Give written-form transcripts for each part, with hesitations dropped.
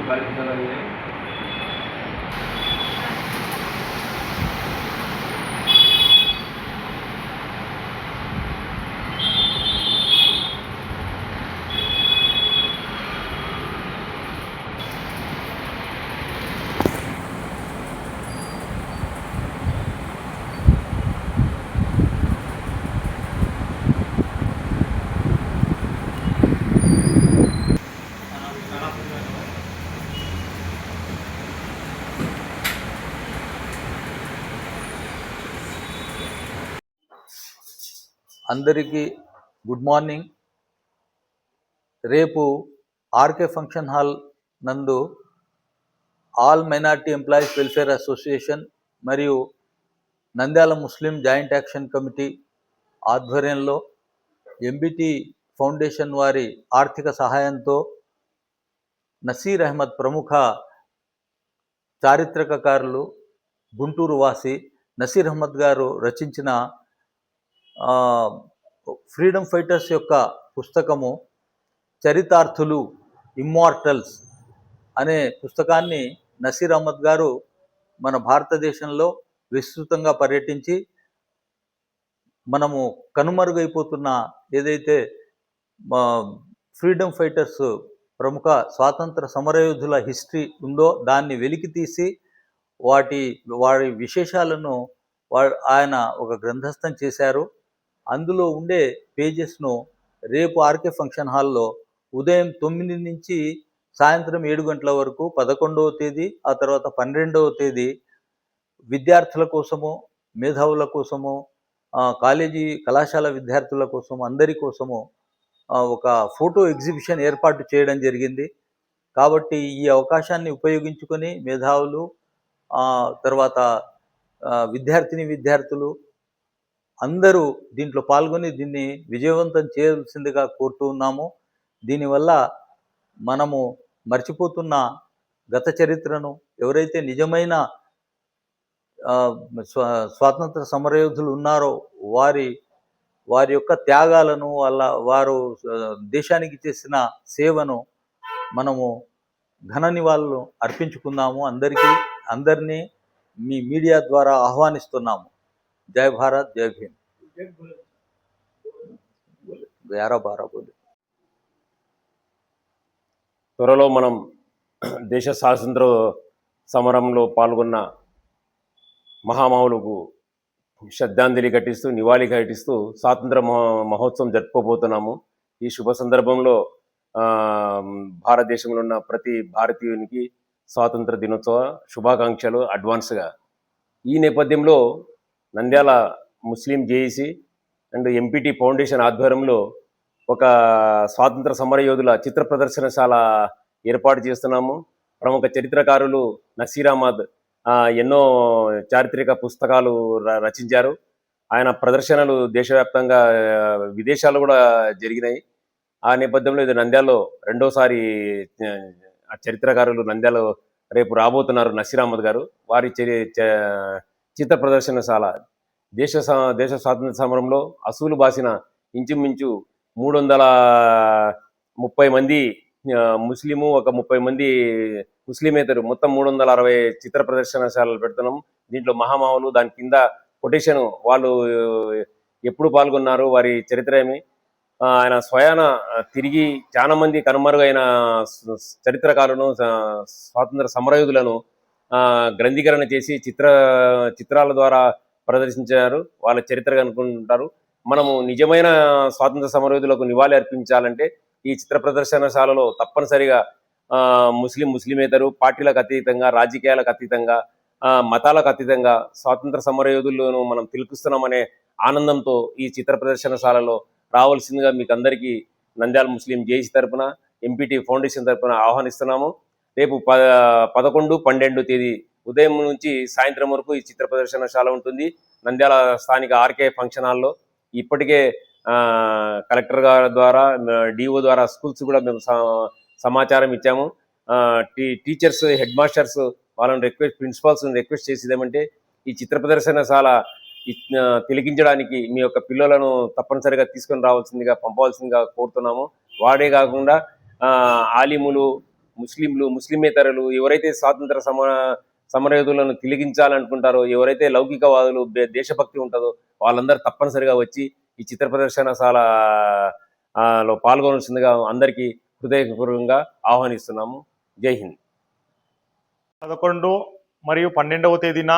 పాలించగలిగే అందరికీ good morning. రేపు RK function hall నందు all minority employees welfare association మరియు Nandyal Muslim joint action committee ఆధ్వర్యంలో ఎంబిటి ఫౌండేషన్ వారి ఆర్థిక సహాయంతో నసీర్ అహ్మద్ ప్రముఖ చారిత్రకకారులు గుంటూరు వాసి నసీర్ అహ్మద్ గారు రచించిన ఫ్రీడమ్ ఫైటర్స్ యొక్క పుస్తకము చరితార్థులు ఇమ్మార్టల్స్ అనే పుస్తకాన్ని నసీర్ అహ్మద్ గారు మన భారతదేశంలో విస్తృతంగా పర్యటించి మనము కనుమరుగైపోతున్న ఏదైతే ఫ్రీడమ్ ఫైటర్స్ ప్రముఖ స్వాతంత్ర సమరయోధుల హిస్టరీ ఉందో దాన్ని వెలికి తీసి వారి విశేషాలను ఆయన ఒక గ్రంథస్థం చేశారు. అందులో ఉండే పేజెస్ను రేపు ఆర్కే ఫంక్షన్ హాల్లో ఉదయం 9 నుంచి సాయంత్రం 7 గంటల వరకు 11వ తేదీ, ఆ తర్వాత 12వ తేదీ విద్యార్థుల కోసము, మేధావుల కోసము, కళాశాల విద్యార్థుల కోసం, అందరి కోసము ఒక ఫోటో ఎగ్జిబిషన్ ఏర్పాటు చేయడం జరిగింది. కాబట్టి ఈ అవకాశాన్ని ఉపయోగించుకొని మేధావులు, తర్వాత విద్యార్థులు అందరూ దీంట్లో పాల్గొని దీన్ని విజయవంతం చేయాల్సిందిగా కోరుతూ ఉన్నాము. దీనివల్ల మనము మర్చిపోతున్న గత చరిత్రను, ఎవరైతే నిజమైన స్వాతంత్ర సమరయోధులు ఉన్నారో వారి యొక్క త్యాగాలను, వారు దేశానికి చేసిన సేవను మనము ఘన నివాళులు అర్పించుకుందాము. అందరినీ మీ మీడియా ద్వారా ఆహ్వానిస్తున్నాము. జై భారత్, జై భీమ్. 11-12 బోలే. త్వరలో మనం దేశ స్వాతంత్ర సమరంలో పాల్గొన్న మహామహులకు శ్రద్ధాంజలి ఘటిస్తూ, నివాళి ఘటిస్తూ స్వాతంత్ర మహోత్సవం జరుపుకోబోతున్నాము. ఈ శుభ సందర్భంలో భారతదేశంలో ఉన్న ప్రతి భారతీయునికి స్వాతంత్ర దినోత్సవ శుభాకాంక్షలు అడ్వాన్స్గా. ఈ నేపథ్యంలో నంద్యాల ముస్లిం జేఏసీ అండ్ ఎంపీటీ ఫౌండేషన్ ఆధ్వర్యంలో ఒక స్వాతంత్ర సమరయోధుల చిత్ర ప్రదర్శనశాల ఏర్పాటు చేస్తున్నాము. ప్రముఖ చరిత్రకారులు నసీర్ అహ్మద్ ఎన్నో చారిత్రక పుస్తకాలు రచించారు. ఆయన ప్రదర్శనలు దేశవ్యాప్తంగా, విదేశాలు కూడా జరిగినాయి. ఆ నేపథ్యంలో ఇది నంద్యాలలో రెండోసారి చరిత్రకారులు నంద్యాలలో రేపు రాబోతున్నారు నసీర్ అహ్మద్ గారు. వారి చిత్ర ప్రదర్శనశాల దేశ స్వాతంత్ర సమరంలో అసూలు బాసిన ఇంచుమించు 330 మంది ముస్లిము, ఒక 30 మంది ముస్లిమేతరు, మొత్తం 360 చిత్ర ప్రదర్శనశాలలు పెడుతున్నాం. దీంట్లో మహామహులు, దాని కింద కొటేషన్, వాళ్ళు ఎప్పుడు పాల్గొన్నారు, వారి చరిత్ర ఏమి, ఆయన స్వయాన తిరిగి చాలా మంది కనుమరుగైన చరిత్రకారులను, స్వాతంత్ర సమరయోధులను గ్రంథీకరణ చేసి చిత్రాల ద్వారా ప్రదర్శించారు. వాళ్ళ చరిత్ర అనుకుంటారు. మనము నిజమైన స్వాతంత్ర సమరయోధులకు నివాళి అర్పించాలంటే ఈ చిత్ర ప్రదర్శనశాలలో తప్పనిసరిగా ముస్లిమేతరు, పార్టీలకు అతీతంగా, రాజకీయాలకు అతీతంగా, మతాలకు అతీతంగా స్వాతంత్ర సమరయోధులను మనం తిలకిస్తున్నామనే ఆనందంతో ఈ చిత్ర ప్రదర్శనశాలలో రావాల్సిందిగా మీకు అందరికీ నంద్యాల ముస్లిం జేఏసీ తరపున, ఎంపీటీ ఫౌండేషన్ తరపున ఆహ్వానిస్తున్నాము. రేపు 11-12 తేదీ ఉదయం నుంచి సాయంత్రం వరకు ఈ చిత్ర ప్రదర్శనశాల ఉంటుంది నంద్యాల స్థానిక ఆర్కే ఫంక్షన్ హాల్లో. ఇప్పటికే కలెక్టర్ గారి ద్వారా, డిఓ ద్వారా స్కూల్స్ కూడా మేము సమాచారం ఇచ్చాము. టీచర్స్, హెడ్ మాస్టర్స్ వాళ్ళని ప్రిన్సిపాల్స్ని రిక్వెస్ట్ చేసేదేమంటే ఈ చిత్ర ప్రదర్శనశాల తిలకించడానికి మీ యొక్క పిల్లలను తప్పనిసరిగా తీసుకొని రావాల్సిందిగా, పంపవలసిందిగా కోరుతున్నాము. వాడే కాకుండా ఆలిములు, ముస్లింలు, ముస్లిమేతరులు ఎవరైతే స్వాతంత్ర సమరయోధులను తిలకించాలనుకుంటారో, ఎవరైతే లౌకికవాదులు, దేశభక్తి ఉంటుందో వాళ్ళందరూ తప్పనిసరిగా వచ్చి ఈ చిత్ర ప్రదర్శనశాల లో పాల్గొనాల్సిందిగా అందరికీ హృదయపూర్వకంగా ఆహ్వానిస్తున్నాము. జై హింద్. 11 మరియు 12వ తేదీన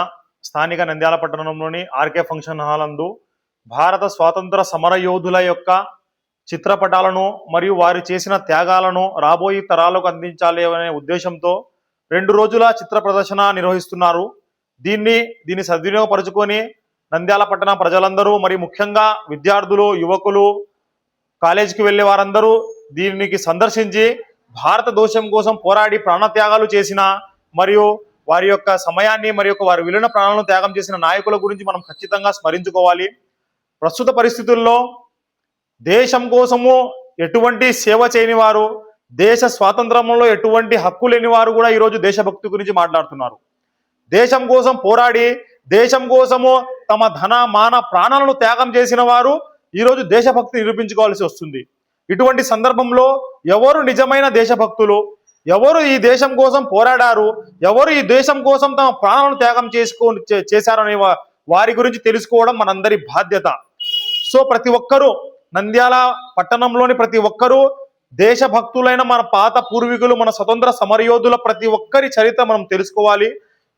స్థానిక నంద్యాల పట్టణంలోని ఆర్కే ఫంక్షన్ హాల్ నందు భారత స్వాతంత్ర సమర యోధుల యొక్క చిత్రపటాలను మరియు వారు చేసిన త్యాగాలను రాబోయే తరాలకు అందించాలి అనే ఉద్దేశంతో 2 రోజుల చిత్ర ప్రదర్శన నిర్వహిస్తున్నారు. దీన్ని సద్వినియోగపరుచుకొని నంద్యాల పట్టణ ప్రజలందరూ మరియు ముఖ్యంగా విద్యార్థులు, యువకులు, కాలేజీకి వెళ్ళే వారందరూ దీనికి సందర్శించి భారతదేశం కోసం పోరాడి ప్రాణత్యాగాలు చేసిన మరియు వారి యొక్క సమయాన్ని మరియు వారి విలువైన ప్రాణాలను త్యాగం చేసిన నాయకుల గురించి మనం ఖచ్చితంగా స్మరించుకోవాలి. ప్రస్తుత పరిస్థితుల్లో దేశం కోసము ఎటువంటి సేవ చేయని వారు, దేశ స్వాతంత్రంలో ఎటువంటి హక్కు లేని వారు కూడా ఈరోజు దేశభక్తి గురించి మాట్లాడుతున్నారు. దేశం కోసం పోరాడి దేశం కోసము తమ ధన మాన ప్రాణాలను త్యాగం చేసిన వారు ఈరోజు దేశభక్తి నిరూపించుకోవాల్సి వస్తుంది. ఇటువంటి సందర్భంలో ఎవరు నిజమైన దేశభక్తులు, ఎవరు ఈ దేశం కోసం పోరాడారు, ఎవరు ఈ దేశం కోసం తమ ప్రాణాలను త్యాగం చేశారనే వారి గురించి తెలుసుకోవడం మనందరి బాధ్యత. సో ప్రతి ఒక్కరూ, నంద్యాల పట్టణంలోని ప్రతి ఒక్కరూ దేశభక్తులైన మన పాత పూర్వీకులు, మన స్వతంత్ర సమరయోధుల ప్రతి ఒక్కరి చరిత్ర మనం తెలుసుకోవాలి.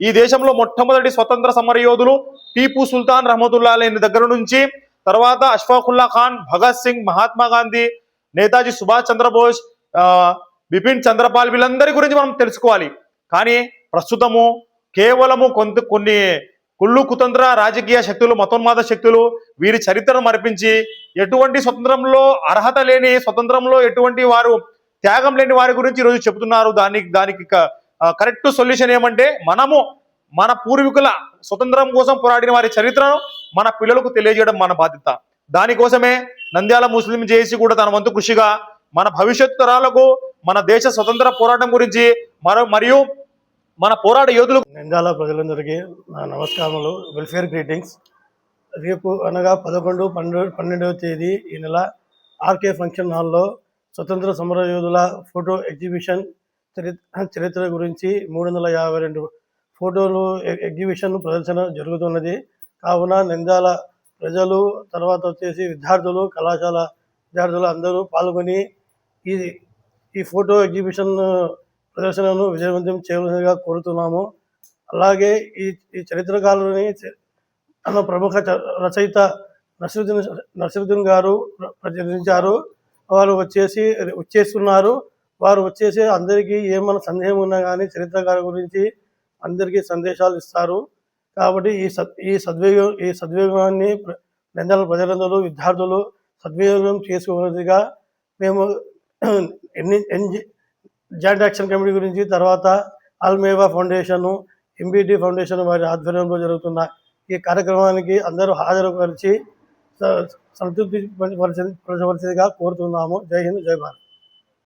ఈ దేశంలో మొట్టమొదటి స్వతంత్ర సమరయోధులు టీపు సుల్తాన్ రహమతుల్లా అలీ దగ్గర నుంచి, తర్వాత అష్ఫాకుల్లా ఖాన్, భగత్ సింగ్, మహాత్మా గాంధీ, నేతాజీ సుభాష్ చంద్రబోస్, బిపిన్ చంద్రపాల్, వీళ్ళందరి గురించి మనం తెలుసుకోవాలి. కానీ ప్రస్తుతము కేవలము కొన్ని కుళ్ళు కుతంత్ర రాజకీయ శక్తులు, మతోన్మాద శక్తులు వీరి చరిత్రను మరిపించి ఎటువంటి స్వతంత్రంలో అర్హత లేని, స్వతంత్రంలో ఎటువంటి వారు త్యాగం లేని వారి గురించి ఈరోజు చెబుతున్నారు. దానికి కరెక్ట్ సొల్యూషన్ ఏమంటే మనము మన పూర్వీకుల స్వతంత్రం కోసం పోరాడిన వారి చరిత్రను మన పిల్లలకు తెలియజేయడం మన బాధ్యత. దానికోసమే నంద్యాల ముస్లిం జేఏసీ కూడా తన వంతు కృషిగా మన భవిష్యత్తు తరాలకు మన దేశ స్వతంత్ర పోరాటం గురించి మరియు మన పోరాట యోధులు. నంద్యాల ప్రజలందరికీ నా నమస్కారములు, వెల్ఫేర్ గ్రీటింగ్స్. రేపు అనగా 11, 12వ తేదీ ఈ నెల ఆర్కే ఫంక్షన్ హాల్లో స్వతంత్ర సమర యోధుల ఫోటో ఎగ్జిబిషన్ చరిత్ర గురించి 352 ఫోటోలు ఎగ్జిబిషన్ ప్రదర్శన జరుగుతున్నది. కావున నంద్యాల ప్రజలు, తర్వాత వచ్చేసి విద్యార్థులు, కళాశాల విద్యార్థులు అందరూ పాల్గొని ఈ ఫోటో ఎగ్జిబిషన్ ప్రదర్శనను విజయవంతం చేయవలసిందిగా కోరుతున్నాము. అలాగే ఈ చరిత్రకారుని ప్రముఖ రచయిత నసరుద్దీన్ గారు ప్రచురించారు. వారు వచ్చేస్తున్నారు. వారు వచ్చేసి అందరికీ ఏమైనా సందేహం ఉన్నా కానీ చరిత్రకారు గురించి అందరికీ సందేశాలు ఇస్తారు. కాబట్టి ఈ సద్వినియోగాన్ని నంద్యాల ప్రజలందరూ, విద్యార్థులు సద్వినియోగం చేసుకోవలసిగా మేము జాయింట్ యాక్షన్ కమిటీ గురించి, తర్వాత అల్మేవా ఫౌండేషన్, ఎంబీటీ ఫౌండేషన్ వారి ఆధ్వర్యంలో జరుగుతున్న ఈ కార్యక్రమానికి అందరూ హాజరుపరిచి సంతృప్తి పరచవలసిందిగా కోరుతున్నాము. జై హింద్, జై భారత్.